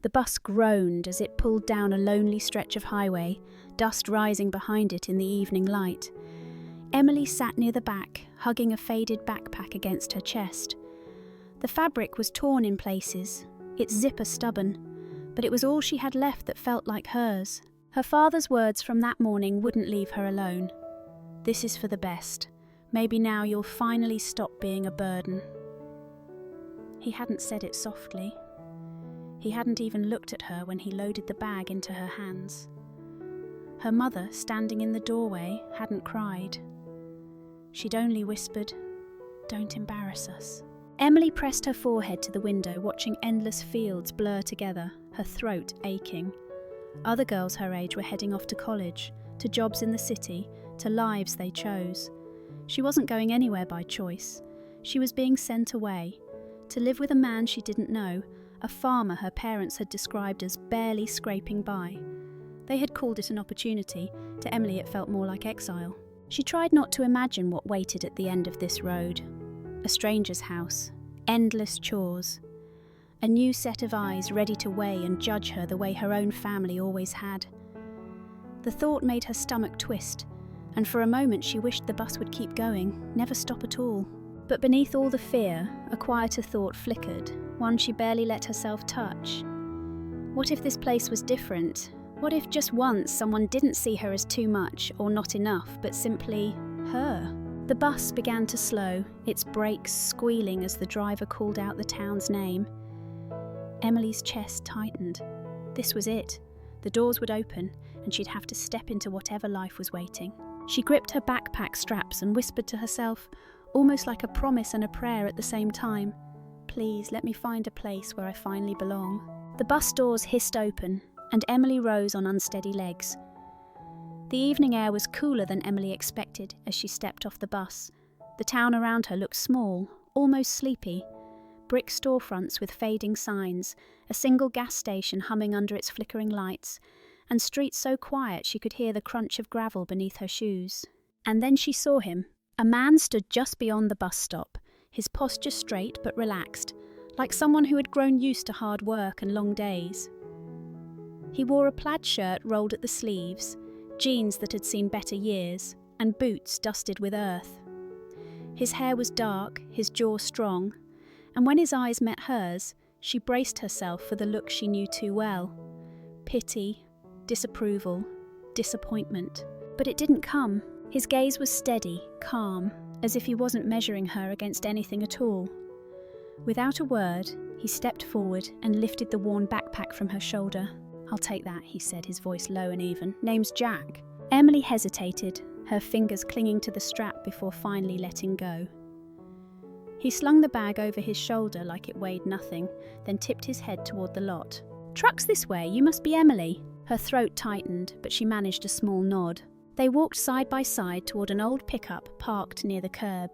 The bus groaned as it pulled down a lonely stretch of highway, dust rising behind it in the evening light. Emily sat near the back, hugging a faded backpack against her chest. The fabric was torn in places, its zipper stubborn, but it was all she had left that felt like hers. Her father's words from that morning wouldn't leave her alone. "This is for the best. Maybe now you'll finally stop being a burden." He hadn't said it softly. He hadn't even looked at her when he loaded the bag into her hands. Her mother, standing in the doorway, hadn't cried. She'd only whispered, "Don't embarrass us." Emily pressed her forehead to the window, watching endless fields blur together, her throat aching. Other girls her age were heading off to college, to jobs in the city, to lives they chose. She wasn't going anywhere by choice. She was being sent away, to live with a man she didn't know, a farmer her parents had described as barely scraping by. They had called it an opportunity. To Emily it felt more like exile. She tried not to imagine what waited at the end of this road. A stranger's house, endless chores, a new set of eyes ready to weigh and judge her the way her own family always had. The thought made her stomach twist, and for a moment she wished the bus would keep going, never stop at all. But beneath all the fear, a quieter thought flickered, one she barely let herself touch. What if this place was different? What if just once someone didn't see her as too much or not enough, but simply her? The bus began to slow, its brakes squealing as the driver called out the town's name. Emily's chest tightened. This was it. The doors would open, and she'd have to step into whatever life was waiting. She gripped her backpack straps and whispered to herself, almost like a promise and a prayer at the same time, "Please let me find a place where I finally belong." The bus doors hissed open, and Emily rose on unsteady legs. The evening air was cooler than Emily expected as she stepped off the bus. The town around her looked small, almost sleepy. Brick storefronts with fading signs, a single gas station humming under its flickering lights, and streets so quiet she could hear the crunch of gravel beneath her shoes. And then she saw him. A man stood just beyond the bus stop, his posture straight but relaxed, like someone who had grown used to hard work and long days. He wore a plaid shirt rolled at the sleeves, jeans that had seen better years, and boots dusted with earth. His hair was dark, his jaw strong, and when his eyes met hers, she braced herself for the look she knew too well. Pity, disapproval, disappointment. But it didn't come. His gaze was steady, calm, as if he wasn't measuring her against anything at all. Without a word, he stepped forward and lifted the worn backpack from her shoulder. "I'll take that," he said, his voice low and even. "Name's Jack." Emily hesitated, her fingers clinging to the strap before finally letting go. He slung the bag over his shoulder like it weighed nothing, then tipped his head toward the lot. "Truck's this way, you must be Emily." Her throat tightened, but she managed a small nod. They walked side by side toward an old pickup parked near the curb.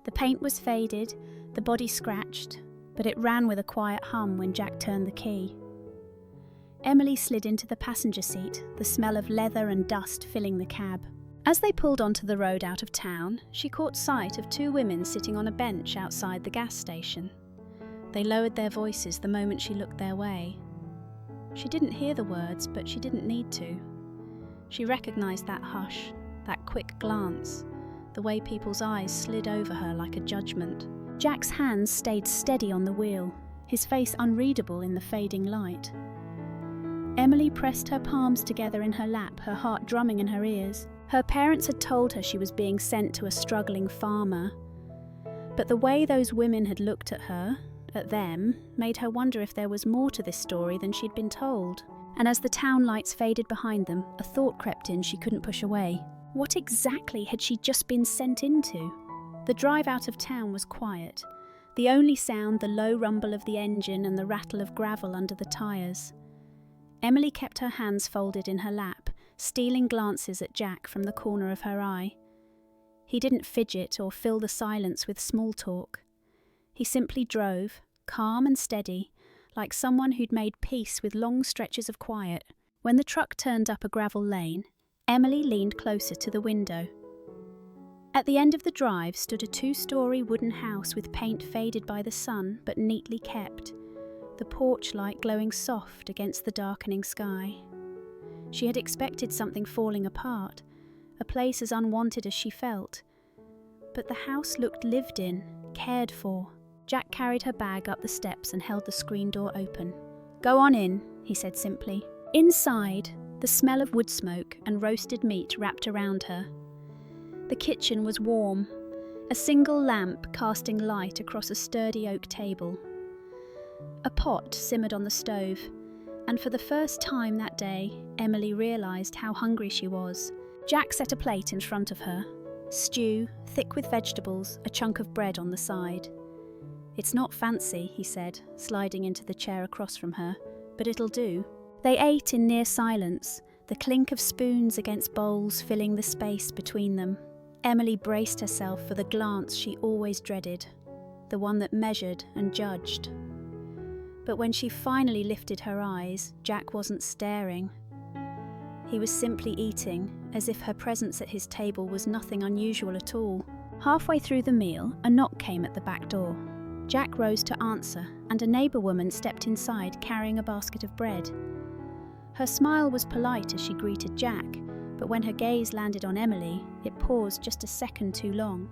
The paint was faded, the body scratched, but it ran with a quiet hum when Jack turned the key. Emily slid into the passenger seat, the smell of leather and dust filling the cab. As they pulled onto the road out of town, she caught sight of two women sitting on a bench outside the gas station. They lowered their voices the moment she looked their way. She didn't hear the words, but she didn't need to. She recognized that hush, that quick glance, the way people's eyes slid over her like a judgment. Jack's hands stayed steady on the wheel, his face unreadable in the fading light. Emily pressed her palms together in her lap, her heart drumming in her ears. Her parents had told her she was being sent to a struggling farmer. But the way those women had looked at her, at them, made her wonder if there was more to this story than she'd been told. And as the town lights faded behind them, a thought crept in she couldn't push away. What exactly had she just been sent into? The drive out of town was quiet. The only sound, the low rumble of the engine and the rattle of gravel under the tyres. Emily kept her hands folded in her lap, stealing glances at Jack from the corner of her eye. He didn't fidget or fill the silence with small talk. He simply drove, calm and steady, like someone who'd made peace with long stretches of quiet. When the truck turned up a gravel lane, Emily leaned closer to the window. At the end of the drive stood a 2-story wooden house with paint faded by the sun but neatly kept. the porch light glowing soft against the darkening sky. She had expected something falling apart, a place as unwanted as she felt. But the house looked lived in, cared for. Jack carried her bag up the steps and held the screen door open. "Go on in," he said simply. Inside, the smell of wood smoke and roasted meat wrapped around her. The kitchen was warm, a single lamp casting light across a sturdy oak table. A pot simmered on the stove, and for the first time that day, Emily realised how hungry she was. Jack set a plate in front of her. Stew, thick with vegetables, a chunk of bread on the side. "It's not fancy," he said, sliding into the chair across from her, "but it'll do." They ate in near silence, the clink of spoons against bowls filling the space between them. Emily braced herself for the glance she always dreaded, the one that measured and judged. But when she finally lifted her eyes, Jack wasn't staring. He was simply eating, as if her presence at his table was nothing unusual at all. Halfway through the meal, a knock came at the back door. Jack rose to answer, and a neighbour woman stepped inside carrying a basket of bread. Her smile was polite as she greeted Jack, but when her gaze landed on Emily, it paused just a second too long.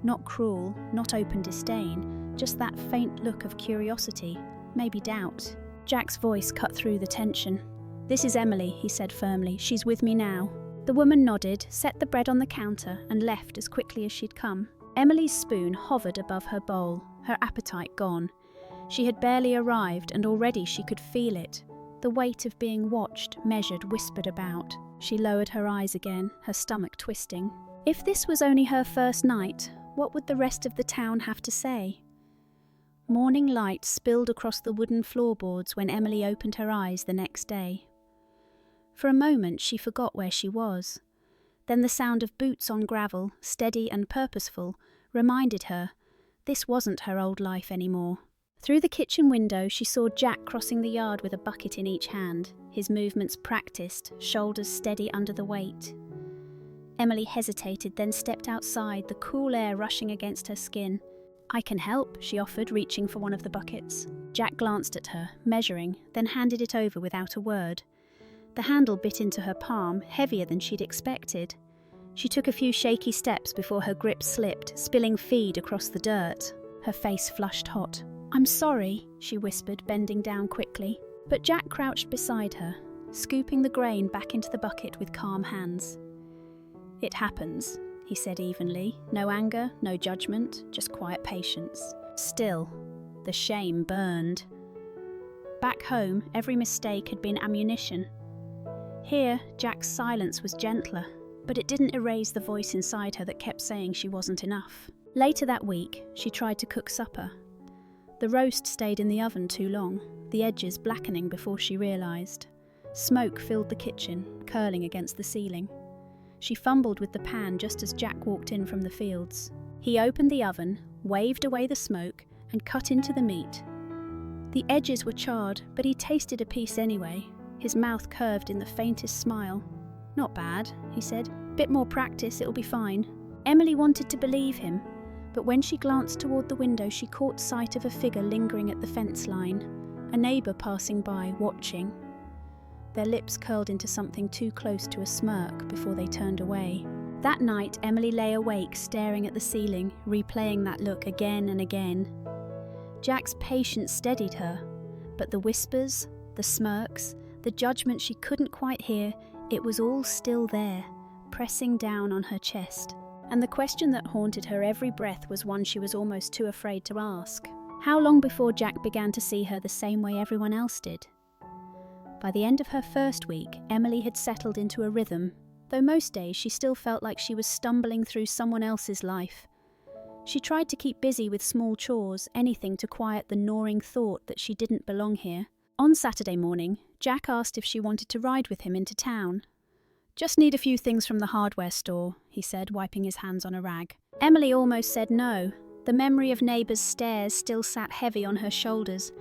Not cruel, not open disdain, just that faint look of curiosity, maybe doubt. Jack's voice cut through the tension. "This is Emily," he said firmly. "She's with me now." The woman nodded, set the bread on the counter, and left as quickly as she'd come. Emily's spoon hovered above her bowl, her appetite gone. She had barely arrived, and already she could feel it. The weight of being watched, measured, whispered about. She lowered her eyes again, her stomach twisting. If this was only her first night, what would the rest of the town have to say? Morning light spilled across the wooden floorboards when Emily opened her eyes the next day. For a moment she forgot where she was. Then the sound of boots on gravel, steady and purposeful, reminded her this wasn't her old life anymore. Through the kitchen window she saw Jack crossing the yard with a bucket in each hand, his movements practiced, shoulders steady under the weight. Emily hesitated, then stepped outside, the cool air rushing against her skin. "I can help," she offered, reaching for one of the buckets. Jack glanced at her, measuring, then handed it over without a word. The handle bit into her palm, heavier than she'd expected. She took a few shaky steps before her grip slipped, spilling feed across the dirt. Her face flushed hot. "I'm sorry," she whispered, bending down quickly. But Jack crouched beside her, scooping the grain back into the bucket with calm hands. "It happens," he said evenly. No anger, no judgment, just quiet patience. Still, the shame burned. Back home, every mistake had been ammunition. Here, Jack's silence was gentler, but it didn't erase the voice inside her that kept saying she wasn't enough. Later that week, she tried to cook supper. The roast stayed in the oven too long, the edges blackening before she realised. Smoke filled the kitchen, curling against the ceiling. She fumbled with the pan just as Jack walked in from the fields. He opened the oven, waved away the smoke, and cut into the meat. The edges were charred, but he tasted a piece anyway, his mouth curved in the faintest smile. "Not bad," he said. "Bit more practice, it'll be fine." Emily wanted to believe him, but when she glanced toward the window she caught sight of a figure lingering at the fence line, a neighbour passing by, watching. Their lips curled into something too close to a smirk before they turned away. That night Emily lay awake staring at the ceiling, replaying that look again and again. Jack's patience steadied her, but the whispers, the smirks, the judgment she couldn't quite hear, it was all still there, pressing down on her chest. And the question that haunted her every breath was one she was almost too afraid to ask. How long before Jack began to see her the same way everyone else did? By the end of her first week, Emily had settled into a rhythm, though most days she still felt like she was stumbling through someone else's life. She tried to keep busy with small chores, anything to quiet the gnawing thought that she didn't belong here. On Saturday morning, Jack asked if she wanted to ride with him into town. "Just need a few things from the hardware store," he said, wiping his hands on a rag. Emily almost said no. The memory of neighbours' stares still sat heavy on her shoulders.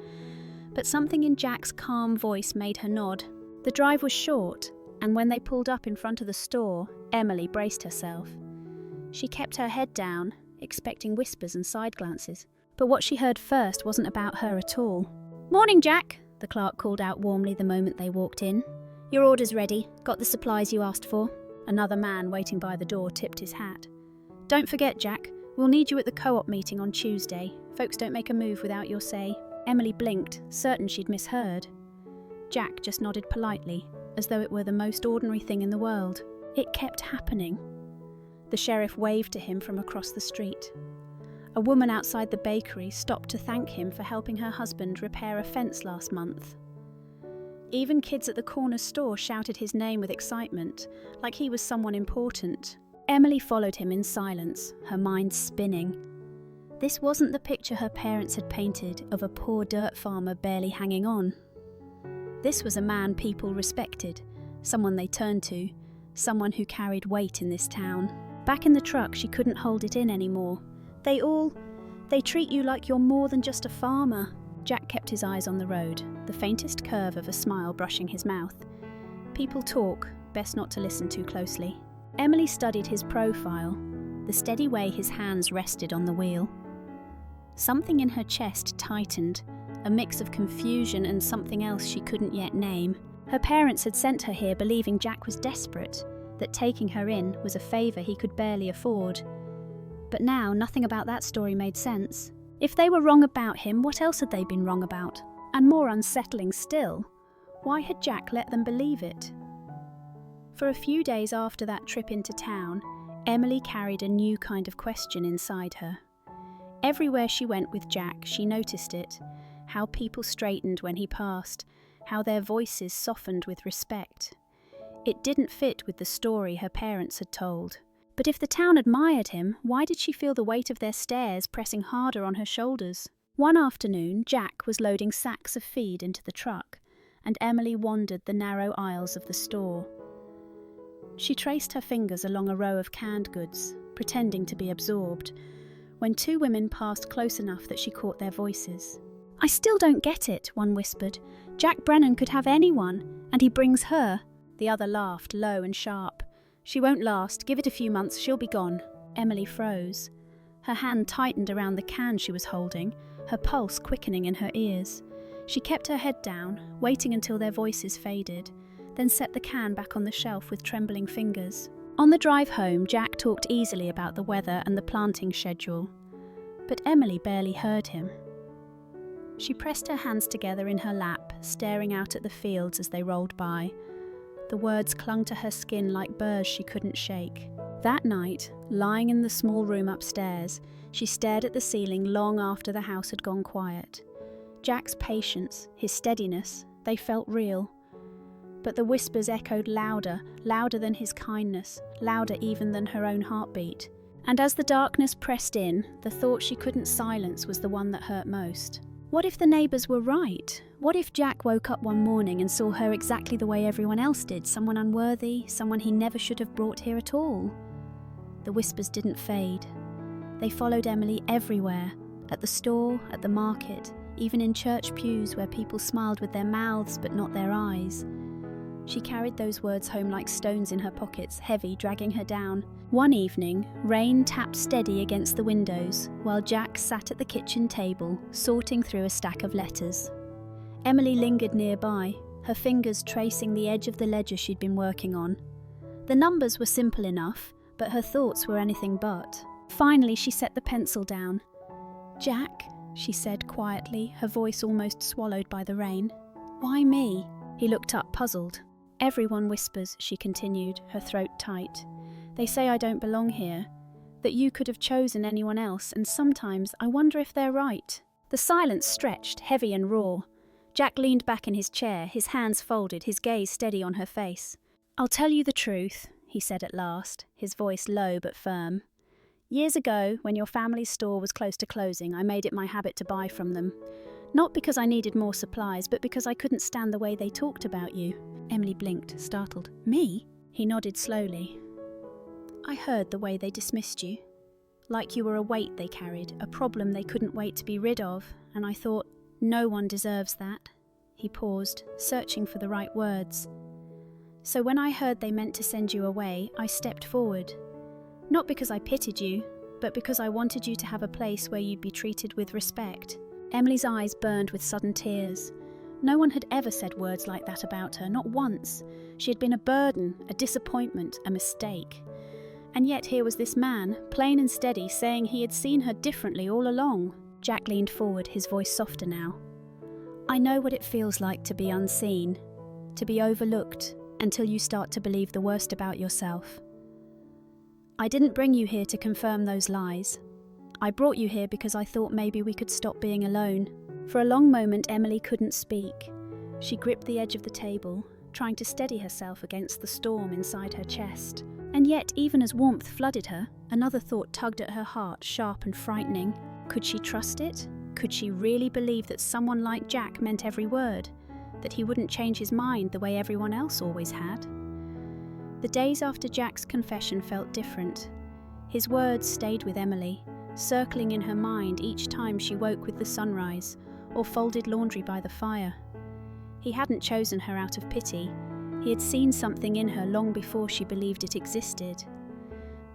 But something in Jack's calm voice made her nod. The drive was short, and when they pulled up in front of the store, Emily braced herself. She kept her head down, expecting whispers and side glances. But what she heard first wasn't about her at all. "Morning, Jack," the clerk called out warmly the moment they walked in. "Your order's ready. Got the supplies you asked for." Another man waiting by the door tipped his hat. "Don't forget, Jack. We'll need you at the co-op meeting on Tuesday. Folks don't make a move without your say." Emily blinked, certain she'd misheard. Jack just nodded politely, as though it were the most ordinary thing in the world. It kept happening. The sheriff waved to him from across the street. A woman outside the bakery stopped to thank him for helping her husband repair a fence last month. Even kids at the corner store shouted his name with excitement, like he was someone important. Emily followed him in silence, her mind spinning. This wasn't the picture her parents had painted of a poor dirt farmer barely hanging on. This was a man people respected, someone they turned to, someone who carried weight in this town. Back in the truck, she couldn't hold it in anymore. They treat you like you're more than just a farmer. Jack kept his eyes on the road, the faintest curve of a smile brushing his mouth. People talk, best not to listen too closely. Emily studied his profile, the steady way his hands rested on the wheel. Something in her chest tightened, a mix of confusion and something else she couldn't yet name. Her parents had sent her here believing Jack was desperate, that taking her in was a favour he could barely afford. But now nothing about that story made sense. If they were wrong about him, what else had they been wrong about? And more unsettling still, why had Jack let them believe it? For a few days after that trip into town, Emily carried a new kind of question inside her. Everywhere she went with Jack, she noticed it, how people straightened when he passed, how their voices softened with respect. It didn't fit with the story her parents had told. But if the town admired him, why did she feel the weight of their stares pressing harder on her shoulders? One afternoon, Jack was loading sacks of feed into the truck, and Emily wandered the narrow aisles of the store. She traced her fingers along a row of canned goods, pretending to be absorbed, when two women passed close enough that she caught their voices. "I still don't get it," one whispered. "Jack Brennan could have anyone, and he brings her." The other laughed, low and sharp. "She won't last. Give it a few months, she'll be gone." Emily froze. Her hand tightened around the can she was holding, her pulse quickening in her ears. She kept her head down, waiting until their voices faded, then set the can back on the shelf with trembling fingers. On the drive home, Jack talked easily about the weather and the planting schedule, but Emily barely heard him. She pressed her hands together in her lap, staring out at the fields as they rolled by. The words clung to her skin like burrs she couldn't shake. That night, lying in the small room upstairs, she stared at the ceiling long after the house had gone quiet. Jack's patience, his steadiness, they felt real. But the whispers echoed louder, louder than his kindness, louder even than her own heartbeat. And as the darkness pressed in, the thought she couldn't silence was the one that hurt most. What if the neighbours were right? What if Jack woke up one morning and saw her exactly the way everyone else did, someone unworthy, someone he never should have brought here at all? The whispers didn't fade. They followed Emily everywhere, at the store, at the market, even in church pews where people smiled with their mouths but not their eyes. She carried those words home like stones in her pockets, heavy, dragging her down. One evening, rain tapped steady against the windows, while Jack sat at the kitchen table, sorting through a stack of letters. Emily lingered nearby, her fingers tracing the edge of the ledger she'd been working on. The numbers were simple enough, but her thoughts were anything but. Finally, she set the pencil down. "Jack," she said quietly, her voice almost swallowed by the rain. "Why me?" He looked up, puzzled. "Everyone whispers," she continued, her throat tight. "They say I don't belong here, that you could have chosen anyone else, and sometimes I wonder if they're right." The silence stretched, heavy and raw. Jack leaned back in his chair, his hands folded, his gaze steady on her face. "I'll tell you the truth," he said at last, his voice low but firm. "Years ago, when your family's store was close to closing, I made it my habit to buy from them. Not because I needed more supplies, but because I couldn't stand the way they talked about you." Emily blinked, startled. "Me?" He nodded slowly. "I heard the way they dismissed you. Like you were a weight they carried, a problem they couldn't wait to be rid of, and I thought, no one deserves that." He paused, searching for the right words. "So when I heard they meant to send you away, I stepped forward. Not because I pitied you, but because I wanted you to have a place where you'd be treated with respect." Emily's eyes burned with sudden tears. No one had ever said words like that about her, not once. She had been a burden, a disappointment, a mistake. And yet here was this man, plain and steady, saying he had seen her differently all along. Jack leaned forward, his voice softer now. I know what it feels like to be unseen, to be overlooked, until you start to believe the worst about yourself. I didn't bring you here to confirm those lies. I brought you here because I thought maybe we could stop being alone. For a long moment, Emily couldn't speak. She gripped the edge of the table, trying to steady herself against the storm inside her chest. And yet, even as warmth flooded her, another thought tugged at her heart, sharp and frightening. Could she trust it? Could she really believe that someone like Jack meant every word? That he wouldn't change his mind the way everyone else always had? The days after Jack's confession felt different. His words stayed with Emily, circling in her mind each time she woke with the sunrise or folded laundry by the fire. He hadn't chosen her out of pity. He had seen something in her long before she believed it existed.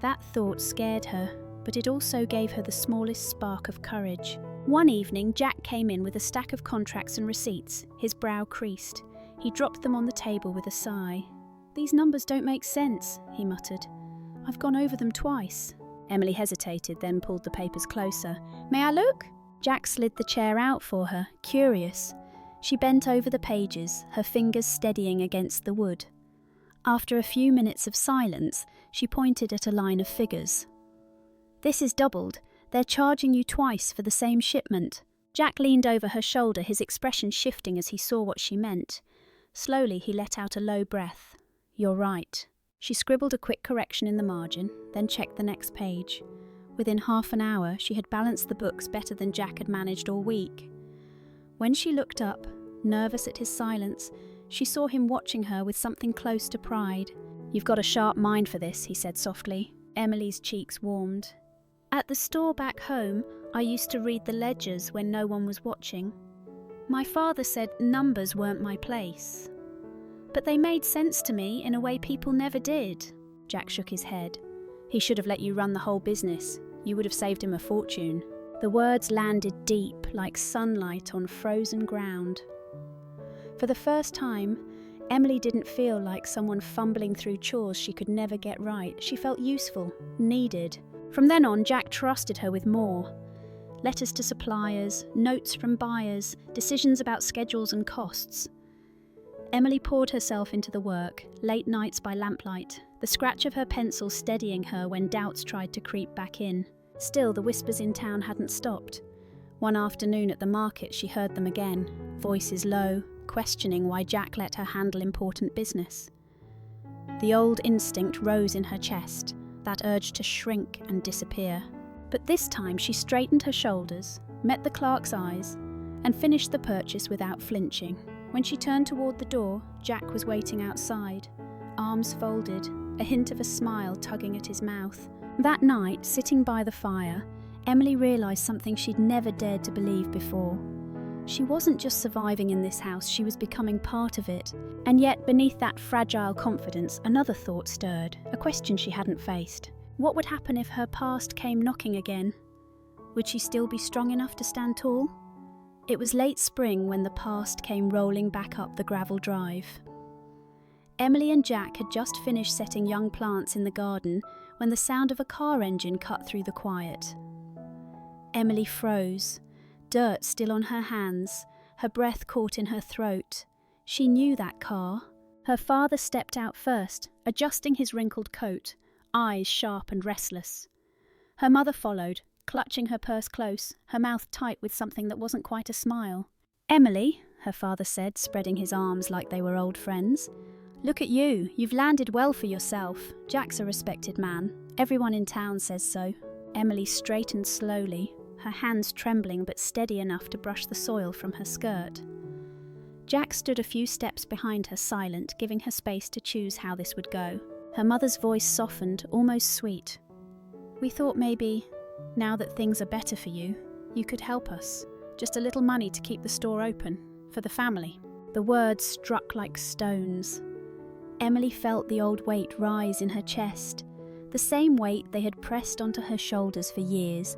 That thought scared her, but it also gave her the smallest spark of courage. One evening, Jack came in with a stack of contracts and receipts, his brow creased. He dropped them on the table with a sigh. "These numbers don't make sense," he muttered. "I've gone over them twice." Emily hesitated, then pulled the papers closer. "May I look?" Jack slid the chair out for her, curious. She bent over the pages, her fingers steadying against the wood. After a few minutes of silence, she pointed at a line of figures. "This is doubled. They're charging you twice for the same shipment." Jack leaned over her shoulder, his expression shifting as he saw what she meant. Slowly he let out a low breath. "You're right." She scribbled a quick correction in the margin, then checked the next page. Within half an hour, she had balanced the books better than Jack had managed all week. When she looked up, nervous at his silence, she saw him watching her with something close to pride. "You've got a sharp mind for this," he said softly. Emily's cheeks warmed. "At the store back home, I used to read the ledgers when no one was watching. My father said numbers weren't my place. But they made sense to me in a way people never did." Jack shook his head. "He should have let you run the whole business. You would have saved him a fortune." The words landed deep, like sunlight on frozen ground. For the first time, Emily didn't feel like someone fumbling through chores she could never get right. She felt useful, needed. From then on, Jack trusted her with more. Letters to suppliers, notes from buyers, decisions about schedules and costs. Emily poured herself into the work, late nights by lamplight, the scratch of her pencil steadying her when doubts tried to creep back in. Still, the whispers in town hadn't stopped. One afternoon at the market, she heard them again, voices low, questioning why Jack let her handle important business. The old instinct rose in her chest, that urge to shrink and disappear. But this time she straightened her shoulders, met the clerk's eyes, and finished the purchase without flinching. When she turned toward the door, Jack was waiting outside, arms folded, a hint of a smile tugging at his mouth. That night, sitting by the fire, Emily realised something she'd never dared to believe before. She wasn't just surviving in this house, she was becoming part of it. And yet, beneath that fragile confidence, another thought stirred, a question she hadn't faced. What would happen if her past came knocking again? Would she still be strong enough to stand tall? It was late spring when the past came rolling back up the gravel drive. Emily and Jack had just finished setting young plants in the garden when the sound of a car engine cut through the quiet. Emily froze, dirt still on her hands, her breath caught in her throat. She knew that car. Her father stepped out first, adjusting his wrinkled coat, eyes sharp and restless. Her mother followed, clutching her purse close, her mouth tight with something that wasn't quite a smile. "Emily," her father said, spreading his arms like they were old friends. "Look at you. You've landed well for yourself. Jack's a respected man. Everyone in town says so." Emily straightened slowly, her hands trembling but steady enough to brush the soil from her skirt. Jack stood a few steps behind her, silent, giving her space to choose how this would go. Her mother's voice softened, almost sweet. "We thought maybe, now that things are better for you, you could help us. Just a little money to keep the store open, for the family." The words struck like stones. Emily felt the old weight rise in her chest, the same weight they had pressed onto her shoulders for years,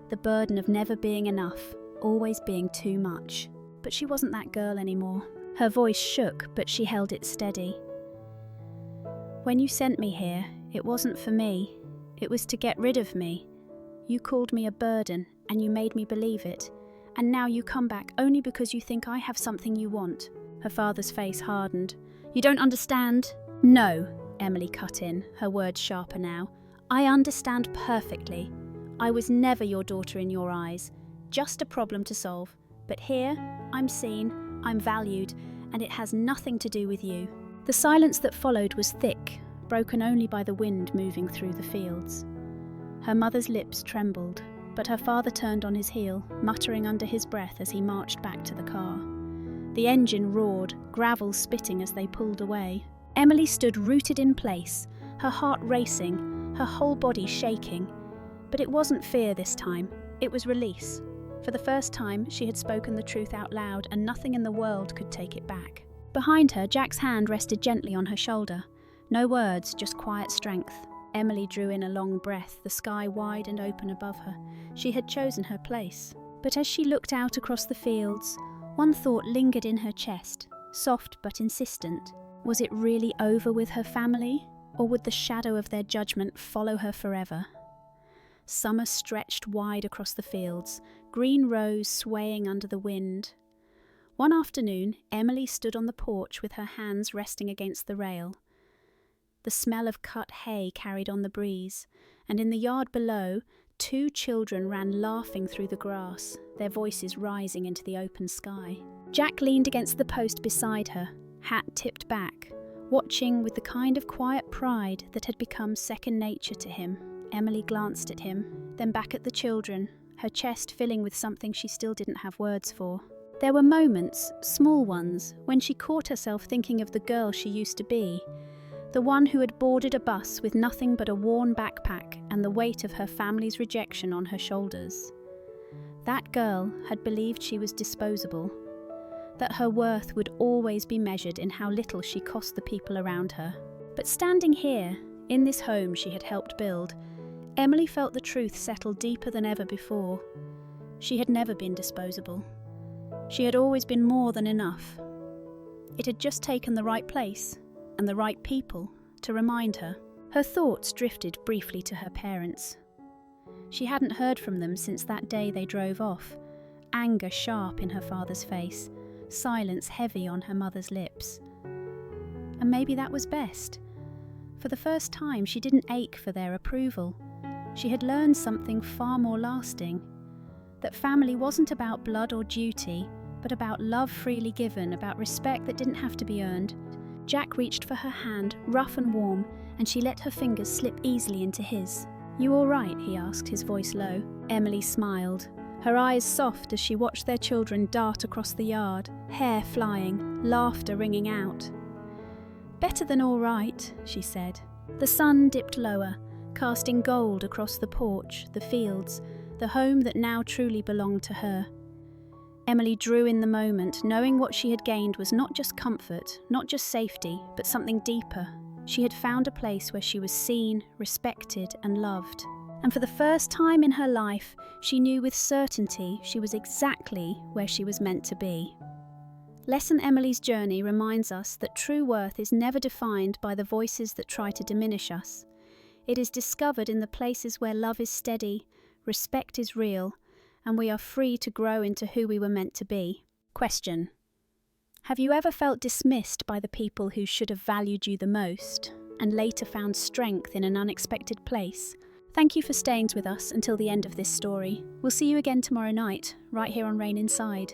the burden of never being enough, always being too much. But she wasn't that girl anymore. Her voice shook, but she held it steady. When you sent me here, it wasn't for me. It was to get rid of me. You called me a burden, and you made me believe it. And now you come back only because you think I have something you want. Her father's face hardened. You don't understand? No, Emily cut in, her words sharper now. I understand perfectly. I was never your daughter in your eyes, just a problem to solve. But here, I'm seen, I'm valued, and it has nothing to do with you. The silence that followed was thick, broken only by the wind moving through the fields. Her mother's lips trembled, but her father turned on his heel, muttering under his breath as he marched back to the car. The engine roared, gravel spitting as they pulled away. Emily stood rooted in place, her heart racing, her whole body shaking. But it wasn't fear this time, it was release. For the first time, she had spoken the truth out loud, and nothing in the world could take it back. Behind her, Jack's hand rested gently on her shoulder. No words, just quiet strength. Emily drew in a long breath, the sky wide and open above her. She had chosen her place. But as she looked out across the fields, one thought lingered in her chest, soft but insistent. Was it really over with her family, or would the shadow of their judgment follow her forever? Summer stretched wide across the fields, green rose swaying under the wind. One afternoon, Emily stood on the porch with her hands resting against the rail. The smell of cut hay carried on the breeze, and in the yard below, 2 children ran laughing through the grass, their voices rising into the open sky. Jack leaned against the post beside her, hat tipped back, watching with the kind of quiet pride that had become second nature to him. Emily glanced at him, then back at the children, her chest filling with something she still didn't have words for. There were moments, small ones, when she caught herself thinking of the girl she used to be, the one who had boarded a bus with nothing but a worn backpack and the weight of her family's rejection on her shoulders. That girl had believed she was disposable, that her worth would always be measured in how little she cost the people around her. But standing here, in this home she had helped build, Emily felt the truth settle deeper than ever before. She had never been disposable. She had always been more than enough. It had just taken the right place and the right people to remind her. Her thoughts drifted briefly to her parents. She hadn't heard from them since that day they drove off, anger sharp in her father's face, silence heavy on her mother's lips. And maybe that was best. For the first time, she didn't ache for their approval. She had learned something far more lasting, that family wasn't about blood or duty, but about love freely given, about respect that didn't have to be earned. Jack reached for her hand, rough and warm, and she let her fingers slip easily into his. "You all right?" he asked, his voice low. Emily smiled, her eyes soft as she watched their children dart across the yard, hair flying, laughter ringing out. "Better than all right," she said. The sun dipped lower, casting gold across the porch, the fields, the home that now truly belonged to her. Emily drew in the moment, knowing what she had gained was not just comfort, not just safety, but something deeper. She had found a place where she was seen, respected, and loved. And for the first time in her life, she knew with certainty she was exactly where she was meant to be. Lesson Emily's journey reminds us that true worth is never defined by the voices that try to diminish us. It is discovered in the places where love is steady, respect is real, and we are free to grow into who we were meant to be. Question: have you ever felt dismissed by the people who should have valued you the most, and later found strength in an unexpected place? Thank you for staying with us until the end of this story. We'll see you again tomorrow night, right here on Rain Inside.